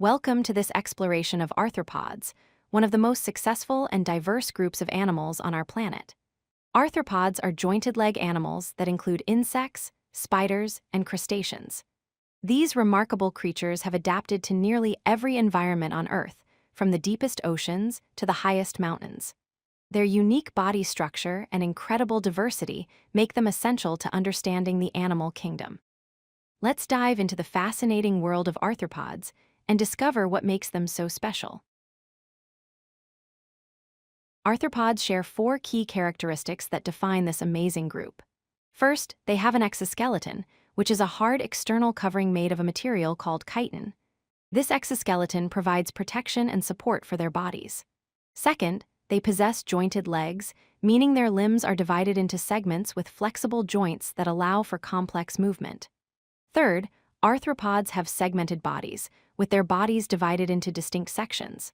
Welcome to this exploration of arthropods, one of the most successful and diverse groups of animals on our planet. Arthropods are jointed leg animals that include insects, spiders, and crustaceans. These remarkable creatures have adapted to nearly every environment on Earth, from the deepest oceans to the highest mountains. Their unique body structure and incredible diversity make them essential to understanding the animal kingdom. Let's dive into the fascinating world of arthropods and discover what makes them so special. Arthropods share four key characteristics that define this amazing group. First, they have an exoskeleton, which is a hard external covering made of a material called chitin. This exoskeleton provides protection and support for their bodies. Second, they possess jointed legs, meaning their limbs are divided into segments with flexible joints that allow for complex movement. Third, arthropods have segmented bodies, with their bodies divided into distinct sections.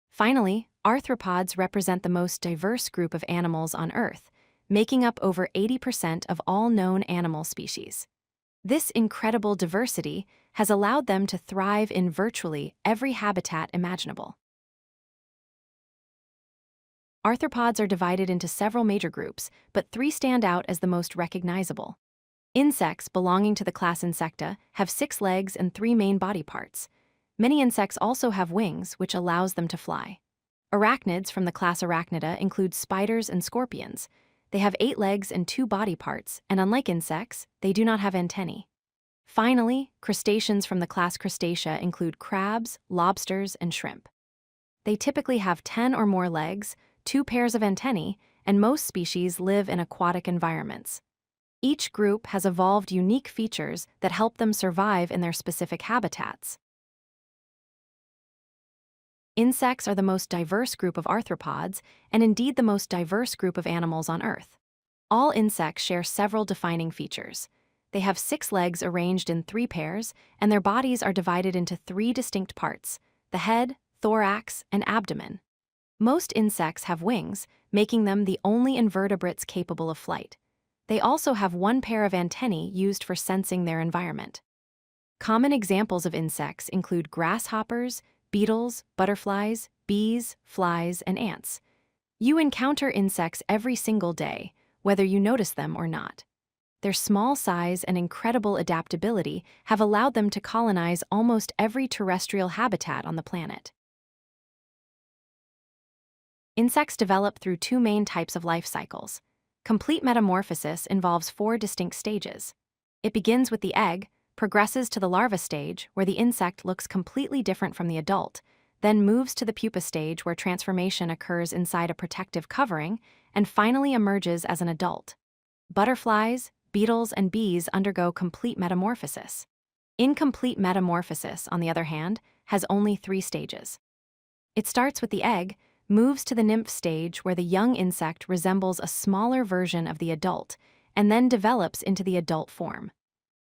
Finally, arthropods represent the most diverse group of animals on Earth, making up over 80% of all known animal species. This incredible diversity has allowed them to thrive in virtually every habitat imaginable. Arthropods are divided into several major groups, but three stand out as the most recognizable. Insects belonging to the class Insecta have 6 legs and 3 main body parts. Many insects also have wings, which allows them to fly. Arachnids from the class Arachnida include spiders and scorpions. They have 8 legs and 2 body parts, and unlike insects, they do not have antennae. Finally, crustaceans from the class Crustacea include crabs, lobsters, and shrimp. They typically have 10 or more legs, 2 pairs of antennae, and most species live in aquatic environments. Each group has evolved unique features that help them survive in their specific habitats. Insects are the most diverse group of arthropods, and indeed the most diverse group of animals on Earth. All insects share several defining features. They have 6 legs arranged in 3 pairs, and their bodies are divided into 3 distinct parts: the head, thorax, and abdomen. Most insects have wings, making them the only invertebrates capable of flight. They also have 1 pair of antennae used for sensing their environment. Common examples of insects include grasshoppers, beetles, butterflies, bees, flies, and ants. You encounter insects every single day, whether you notice them or not. Their small size and incredible adaptability have allowed them to colonize almost every terrestrial habitat on the planet. Insects develop through 2 main types of life cycles. Complete metamorphosis involves 4 distinct stages. It begins with the egg, progresses to the larva stage, where the insect looks completely different from the adult, then moves to the pupa stage, where transformation occurs inside a protective covering, and finally emerges as an adult. Butterflies, beetles, and bees undergo complete metamorphosis. Incomplete metamorphosis, on the other hand, has only 3 stages. It starts with the egg, moves to the nymph stage, where the young insect resembles a smaller version of the adult, and then develops into the adult form.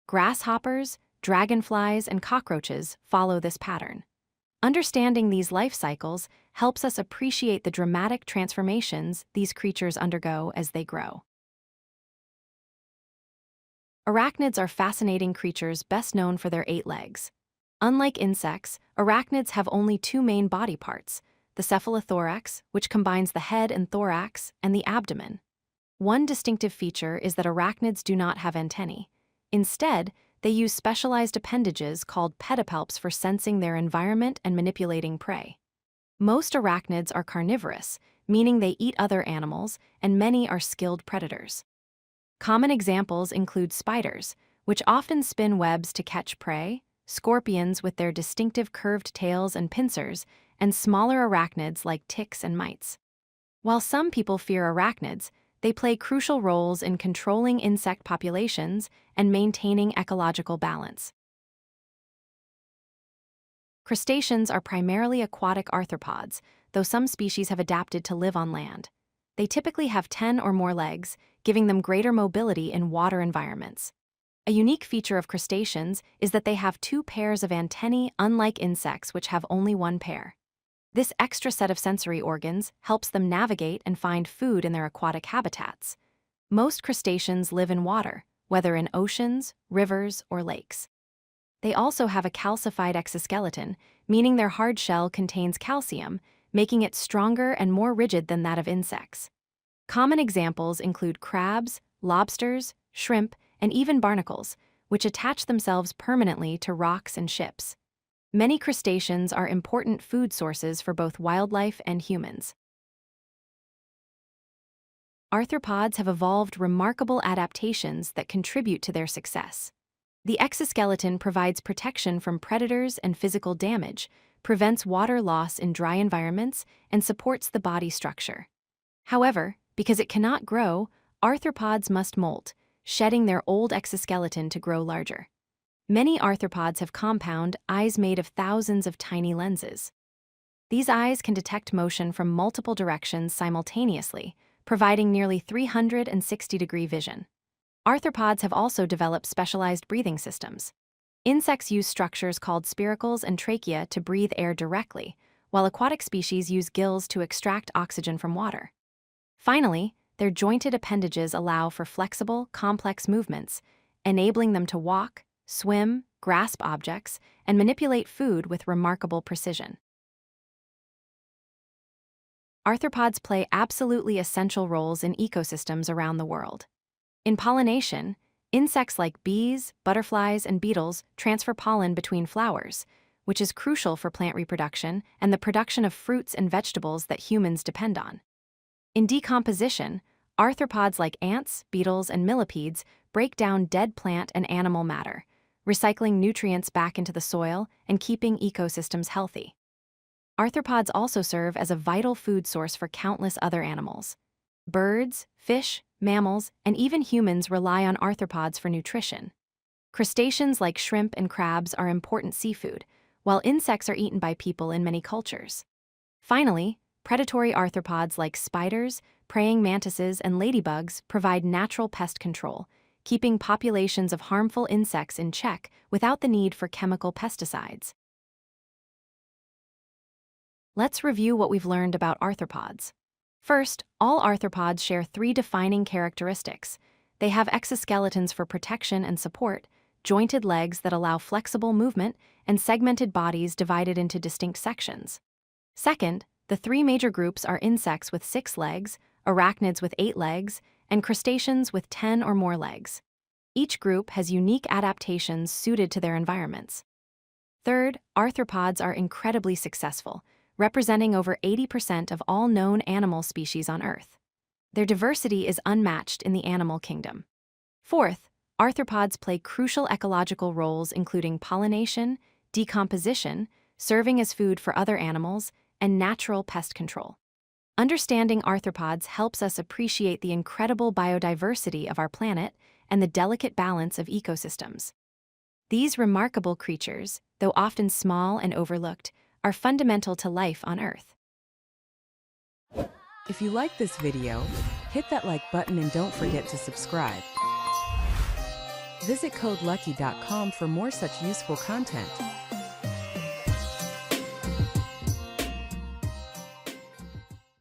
Grasshoppers, dragonflies, and cockroaches follow this pattern. Understanding these life cycles helps us appreciate the dramatic transformations these creatures undergo as they grow. Arachnids are fascinating creatures best known for their 8 legs. Unlike insects, arachnids have only 2 main body parts: the cephalothorax, which combines the head and thorax, and the abdomen. One distinctive feature is that arachnids do not have antennae. Instead, they use specialized appendages called pedipalps for sensing their environment and manipulating prey. Most arachnids are carnivorous, meaning they eat other animals, and many are skilled predators. Common examples include spiders, which often spin webs to catch prey, scorpions with their distinctive curved tails and pincers, and smaller arachnids like ticks and mites. While some people fear arachnids, they play crucial roles in controlling insect populations and maintaining ecological balance. Crustaceans are primarily aquatic arthropods, though some species have adapted to live on land. They typically have 10 or more legs, giving them greater mobility in water environments. A unique feature of crustaceans is that they have 2 pairs of antennae, unlike insects, which have only 1 pair. This extra set of sensory organs helps them navigate and find food in their aquatic habitats. Most crustaceans live in water, whether in oceans, rivers, or lakes. They also have a calcified exoskeleton, meaning their hard shell contains calcium, making it stronger and more rigid than that of insects. Common examples include crabs, lobsters, shrimp, and even barnacles, which attach themselves permanently to rocks and ships. Many crustaceans are important food sources for both wildlife and humans. Arthropods have evolved remarkable adaptations that contribute to their success. The exoskeleton provides protection from predators and physical damage, prevents water loss in dry environments, and supports the body structure. However, because it cannot grow, arthropods must molt, shedding their old exoskeleton to grow larger. Many arthropods have compound eyes made of thousands of tiny lenses. These eyes can detect motion from multiple directions simultaneously, providing nearly 360-degree vision. Arthropods have also developed specialized breathing systems. Insects use structures called spiracles and trachea to breathe air directly, while aquatic species use gills to extract oxygen from water. Finally, their jointed appendages allow for flexible, complex movements, enabling them to walk, swim, grasp objects, and manipulate food with remarkable precision. Arthropods play absolutely essential roles in ecosystems around the world. In pollination, insects like bees, butterflies, and beetles transfer pollen between flowers, which is crucial for plant reproduction and the production of fruits and vegetables that humans depend on. In decomposition, arthropods like ants, beetles, and millipedes break down dead plant and animal matter, recycling nutrients back into the soil and keeping ecosystems healthy. Arthropods also serve as a vital food source for countless other animals. Birds, fish, mammals, and even humans rely on arthropods for nutrition. Crustaceans like shrimp and crabs are important seafood, while insects are eaten by people in many cultures. Finally, predatory arthropods like spiders, praying mantises, and ladybugs provide natural pest control, keeping populations of harmful insects in check without the need for chemical pesticides. Let's review what we've learned about arthropods. First, all arthropods share three defining characteristics. They have exoskeletons for protection and support, jointed legs that allow flexible movement, and segmented bodies divided into distinct sections. Second, the three major groups are insects with 6 legs, arachnids with 8 legs, and crustaceans with 10 or more legs. Each group has unique adaptations suited to their environments. Third, arthropods are incredibly successful, representing over 80% of all known animal species on Earth. Their diversity is unmatched in the animal kingdom. Fourth, arthropods play crucial ecological roles including pollination, decomposition, serving as food for other animals, and natural pest control. Understanding arthropods helps us appreciate the incredible biodiversity of our planet and the delicate balance of ecosystems. These remarkable creatures, though often small and overlooked, are fundamental to life on Earth. If you like this video, hit that like button and don't forget to subscribe. Visit codelucky.com for more such useful content.